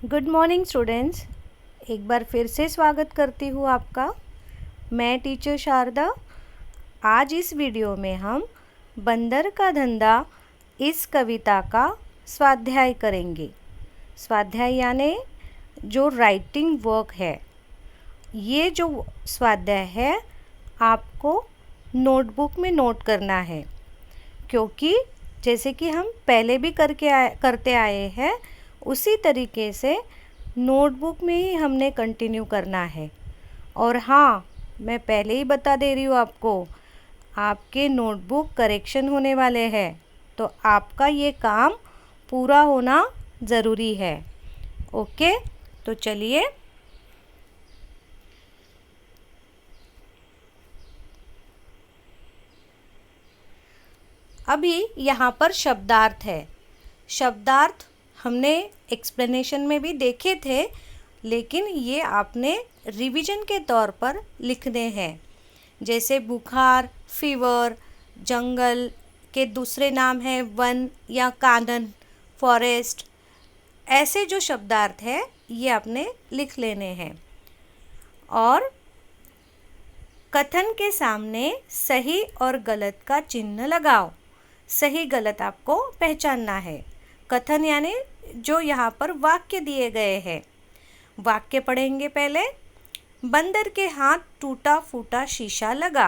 Good morning students. एक बार फिर से स्वागत करती हूँ आपका। मैं टीचर शारदा। आज इस वीडियो में हम बंदर का धंधा इस कविता का स्वाध्याय करेंगे। स्वाध्याय यानी जो राइटिंग वर्क है। ये जो स्वाध्याय है आपको नोटबुक में नोट करना है, क्योंकि जैसे कि हम पहले भी करते आए हैं उसी तरीके से नोटबुक में ही हमने कंटिन्यू करना है। और हाँ, मैं पहले ही बता दे रही हूँ आपको, आपके नोटबुक करेक्शन होने वाले हैं, तो आपका ये काम पूरा होना ज़रूरी है। ओके, तो चलिए अभी यहाँ पर शब्दार्थ है। शब्दार्थ हमने एक्सप्लेनेशन में भी देखे थे, लेकिन ये आपने रिवीजन के तौर पर लिखने हैं। जैसे बुखार, फीवर, जंगल के दूसरे नाम हैं वन या कानन, फॉरेस्ट। ऐसे जो शब्दार्थ है ये आपने लिख लेने हैं। और कथन के सामने सही और गलत का चिन्ह लगाओ। सही गलत आपको पहचानना है। कथन यानी जो यहाँ पर वाक्य दिए गए हैं। वाक्य पढ़ेंगे पहले। बंदर के हाथ टूटा फूटा शीशा लगा।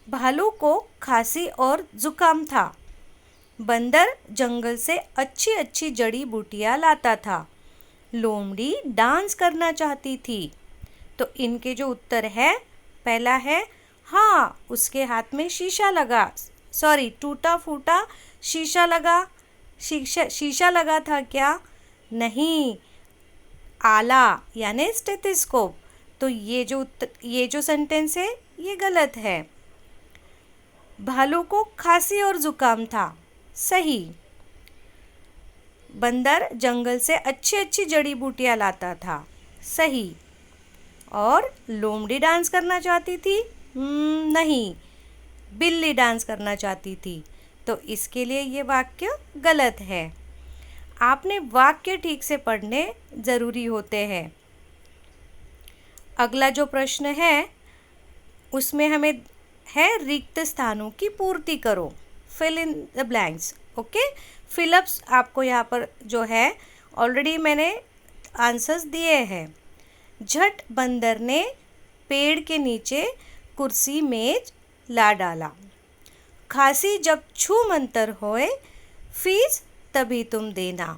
भालू को खांसी और जुकाम था। बंदर जंगल से अच्छी अच्छी जड़ी बूटियाँ लाता था। लोमड़ी डांस करना चाहती थी। तो इनके जो उत्तर है, पहला है हाँ, उसके हाथ में शीशा लगा। टूटा फूटा शीशा लगा। शीशा लगा था क्या? नहीं, आला यानी स्टेथोस्कोप। तो ये जो सेंटेंस है ये गलत है। भालू को खांसी और जुकाम था, सही। बंदर जंगल से अच्छी अच्छी जड़ी बूटियां लाता था, सही। और लोमड़ी डांस करना चाहती थी, नहीं, बिल्ली डांस करना चाहती थी। तो इसके लिए ये वाक्य गलत है। आपने वाक्य ठीक से पढ़ने ज़रूरी होते हैं। अगला जो प्रश्न है उसमें हमें है रिक्त स्थानों की पूर्ति करो। Fill in the blanks. Okay, fill ups आपको यहाँ पर जो है ऑलरेडी मैंने आंसर्स दिए हैं। झट बंदर ने पेड़ के नीचे कुर्सी मेज ला डाला। खांसी जब छू मंतर होए, फीस तभी तुम देना।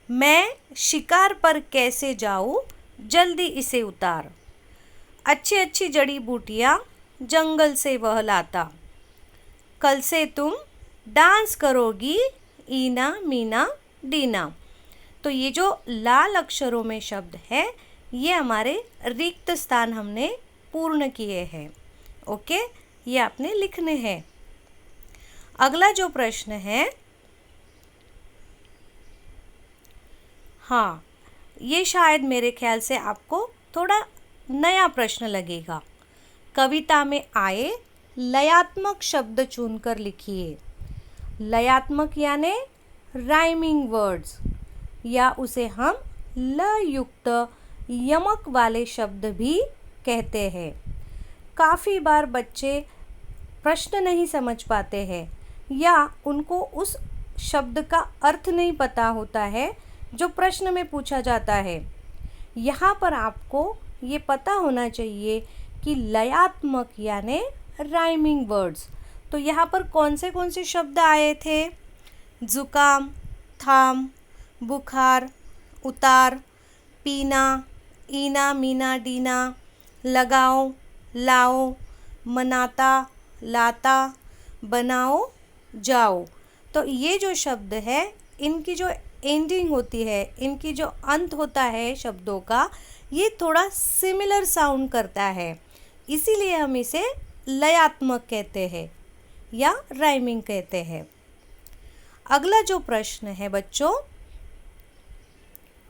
मैं शिकार पर कैसे जाऊँ, जल्दी इसे उतार। अच्छी अच्छी जड़ी बूटियाँ जंगल से वह लाता। कल से तुम डांस करोगी, ईना मीना डीना। तो ये जो लाल अक्षरों में शब्द है ये हमारे रिक्त स्थान हमने पूर्ण किए हैं। ओके, ये आपने लिखने हैं। अगला जो प्रश्न है, हाँ, ये शायद मेरे ख्याल से आपको थोड़ा नया प्रश्न लगेगा। कविता में आए लयात्मक शब्द चुनकर लिखिए। लयात्मक यानी राइमिंग वर्ड्स, या उसे हम ल युक्त यमक वाले शब्द भी कहते हैं। काफ़ी बार बच्चे प्रश्न नहीं समझ पाते हैं या उनको उस शब्द का अर्थ नहीं पता होता है जो प्रश्न में पूछा जाता है। यहाँ पर आपको ये पता होना चाहिए कि लयात्मक यानी राइमिंग वर्ड्स। तो यहाँ पर कौन से शब्द आए थे? जुकाम, थाम, बुखार, उतार, पीना, ईना मीना डीना, लगाओ, लाओ, मनाता, लाता, बनाओ, जाओ। तो ये जो शब्द है इनकी जो एंडिंग होती है, इनकी जो अंत होता है शब्दों का, ये थोड़ा सिमिलर साउंड करता है, इसीलिए हम इसे लयात्मक कहते हैं या राइमिंग कहते हैं। अगला जो प्रश्न है बच्चों,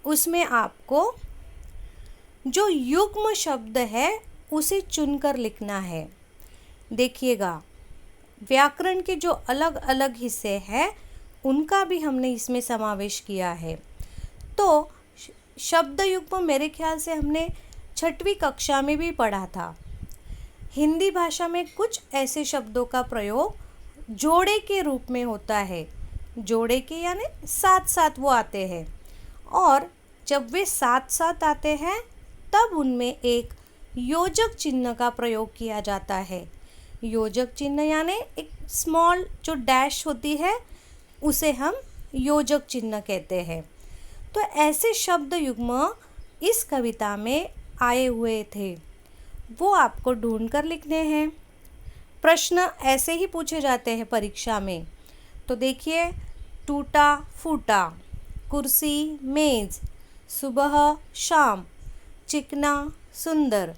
उसमें आपको जो युग्म शब्द है उसे चुनकर लिखना है। देखिएगा, व्याकरण के जो अलग अलग हिस्से हैं उनका भी हमने इसमें समावेश किया है। तो शब्द युग्म मेरे ख्याल से हमने 6वीं कक्षा में भी पढ़ा था। हिंदी भाषा में कुछ ऐसे शब्दों का प्रयोग जोड़े के रूप में होता है। जोड़े के यानी साथ साथ वो आते हैं, और जब वे साथ साथ आते हैं तब उनमें एक योजक चिन्ह का प्रयोग किया जाता है। योजक चिन्ह यानी एक स्मॉल जो डैश होती है उसे हम योजक चिन्ह कहते हैं। तो ऐसे शब्द युग्म इस कविता में आए हुए थे, वो आपको ढूंढ कर लिखने हैं। प्रश्न ऐसे ही पूछे जाते हैं परीक्षा में। तो देखिए, टूटा फूटा, कुर्सी मेज़, सुबह शाम, चिकना सुंदर,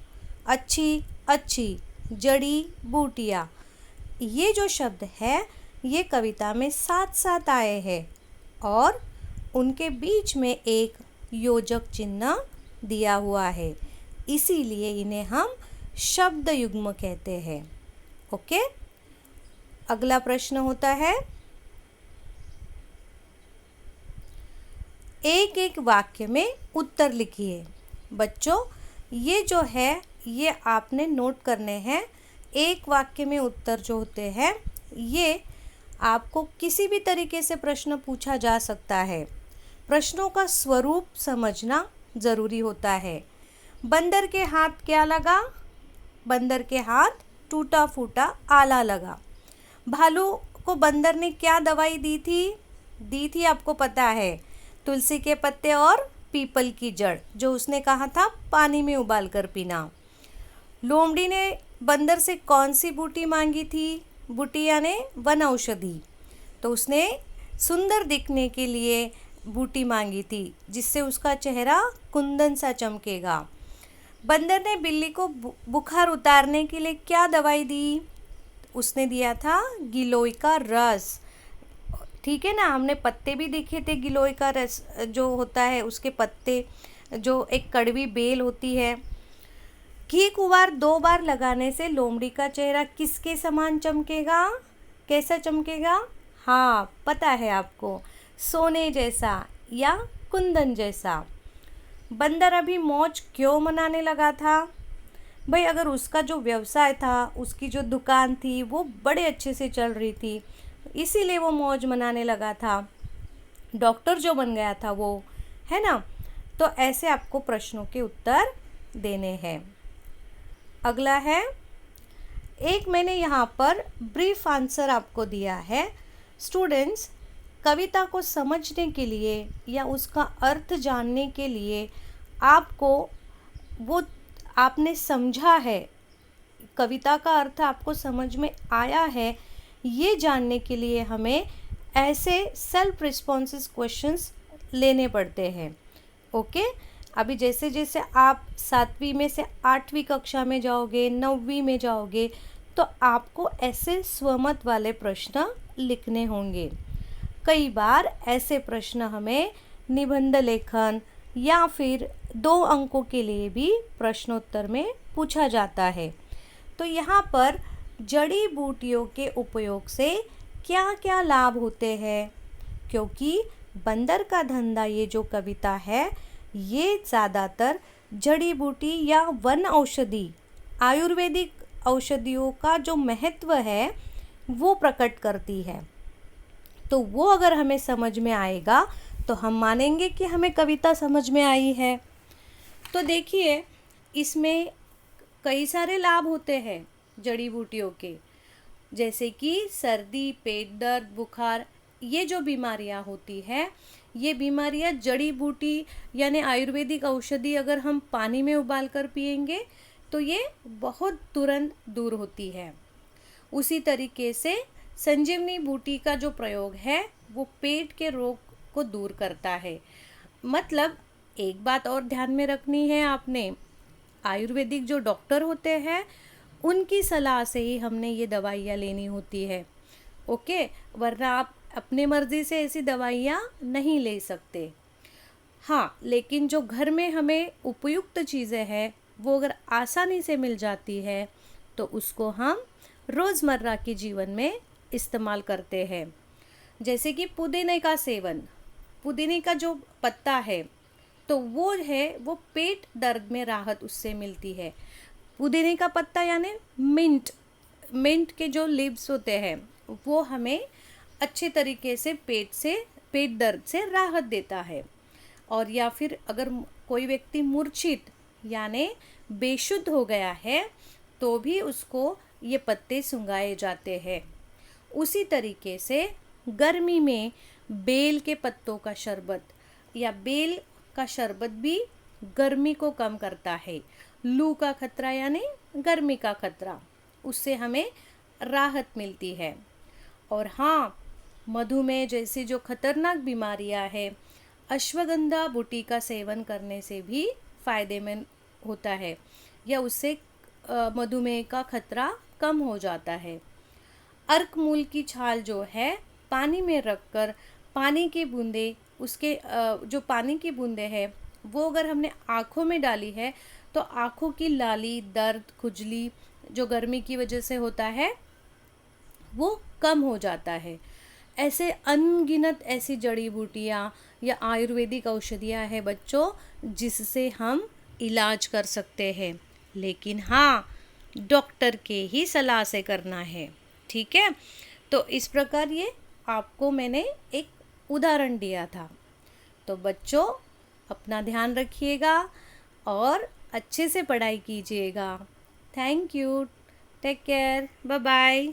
अच्छी अच्छी, जड़ी बूटियाँ, ये जो शब्द है ये कविता में साथ साथ आए हैं और उनके बीच में एक योजक चिन्ह दिया हुआ है, इसीलिए इन्हें हम शब्द युग्म कहते हैं। ओके, अगला प्रश्न होता है, एक एक वाक्य में उत्तर लिखिए। बच्चों, ये जो है ये आपने नोट करने हैं। एक वाक्य में उत्तर जो होते हैं ये आपको किसी भी तरीके से प्रश्न पूछा जा सकता है। प्रश्नों का स्वरूप समझना ज़रूरी होता है। बंदर के हाथ क्या लगा? बंदर के हाथ टूटा फूटा आला लगा। भालू को बंदर ने क्या दवाई दी थी? दी थी आपको पता है, तुलसी के पत्ते और पीपल की जड़, जो उसने कहा था पानी में उबाल कर पीना। लोमड़ी ने बंदर से कौन सी बूटी मांगी थी? बूटी यानी वन औषधि। तो उसने सुंदर दिखने के लिए बूटी मांगी थी जिससे उसका चेहरा कुंदन सा चमकेगा। बंदर ने बिल्ली को बुखार उतारने के लिए क्या दवाई दी? उसने दिया था गिलोय का रस। ठीक है ना, हमने पत्ते भी देखे थे। गिलोय का रस जो होता है उसके पत्ते, जो एक कड़वी बेल होती है। घी कुंवार 2 बार लगाने से लोमड़ी का चेहरा किसके समान चमकेगा? कैसा चमकेगा? हाँ, पता है आपको, सोने जैसा या कुंदन जैसा। बंदर अभी मौज क्यों मनाने लगा था? भाई, अगर उसका जो व्यवसाय था, उसकी जो दुकान थी वो बड़े अच्छे से चल रही थी, इसीलिए वो मौज मनाने लगा था। डॉक्टर जो बन गया था वो, है ना। तो ऐसे आपको प्रश्नों के उत्तर देने हैं। अगला है, एक मैंने यहाँ पर ब्रीफ आंसर आपको दिया है। स्टूडेंट्स, कविता को समझने के लिए या उसका अर्थ जानने के लिए आपको वो आपने समझा है, कविता का अर्थ आपको समझ में आया है, ये जानने के लिए हमें ऐसे सेल्फ रिस्पॉन्सिस क्वेश्चंस लेने पड़ते हैं। ओके, अभी जैसे जैसे आप 7वीं में से 8वीं कक्षा में जाओगे, 9वीं में जाओगे, तो आपको ऐसे स्वमत वाले प्रश्न लिखने होंगे। कई बार ऐसे प्रश्न हमें निबंध लेखन या फिर 2 अंकों के लिए भी प्रश्नोत्तर में पूछा जाता है। तो यहाँ पर जड़ी बूटियों के उपयोग से क्या क्या लाभ होते हैं? क्योंकि बंदर का धंधा, ये जो कविता है, ये ज़्यादातर जड़ी बूटी या वन औषधि, आयुर्वेदिक औषधियों का जो महत्व है वो प्रकट करती है। तो वो अगर हमें समझ में आएगा तो हम मानेंगे कि हमें कविता समझ में आई है। तो देखिए, इसमें कई सारे लाभ होते हैं जड़ी बूटियों के, जैसे कि सर्दी, पेट दर्द, बुखार, ये जो बीमारियां होती हैं, ये बीमारियां जड़ी बूटी यानी आयुर्वेदिक औषधि अगर हम पानी में उबाल कर पिएंगे तो ये बहुत तुरंत दूर होती है। उसी तरीके से संजीवनी बूटी का जो प्रयोग है वो पेट के रोग को दूर करता है। मतलब एक बात और ध्यान में रखनी है आपने, आयुर्वेदिक जो डॉक्टर होते हैं उनकी सलाह से ही हमने ये दवाइयाँ लेनी होती है। ओके, वरना आप अपने मर्ज़ी से ऐसी दवाइयाँ नहीं ले सकते। हाँ, लेकिन जो घर में हमें उपयुक्त चीज़ें हैं वो अगर आसानी से मिल जाती है तो उसको हम रोज़मर्रा के जीवन में इस्तेमाल करते हैं। जैसे कि पुदीने का सेवन, पुदीने का जो पत्ता है तो वो है वो पेट दर्द में राहत उससे मिलती है। पुदीने का पत्ता यानी मिंट के जो लीव्स होते हैं वो हमें अच्छे तरीके से पेट दर्द से राहत देता है। और या फिर अगर कोई व्यक्ति मूर्छित यानी बेशुद्ध हो गया है तो भी उसको ये पत्ते सुंघाए जाते हैं। उसी तरीके से गर्मी में बेल के पत्तों का शरबत या बेल का शरबत भी गर्मी को कम करता है। लू का खतरा यानी गर्मी का खतरा, उससे हमें राहत मिलती है। और हाँ, मधुमेह जैसी जो खतरनाक बीमारियां हैं, अश्वगंधा बूटी का सेवन करने से भी फायदेमंद होता है या उससे मधुमेह का खतरा कम हो जाता है। अर्क मूल की छाल जो है पानी में रखकर पानी की बूंदे उसके जो पानी की बूंदे हैं वो अगर हमने आँखों में डाली है तो आँखों की लाली, दर्द, खुजली जो गर्मी की वजह से होता है वो कम हो जाता है। ऐसे अनगिनत ऐसी जड़ी बूटियाँ या आयुर्वेदिक औषधियाँ हैं बच्चों जिससे हम इलाज कर सकते हैं, लेकिन हाँ डॉक्टर के ही सलाह से करना है। ठीक है, तो इस प्रकार ये आपको मैंने एक उदाहरण दिया था। तो बच्चों अपना ध्यान रखिएगा और अच्छे से पढ़ाई कीजिएगा। Thank you, take care, bye bye.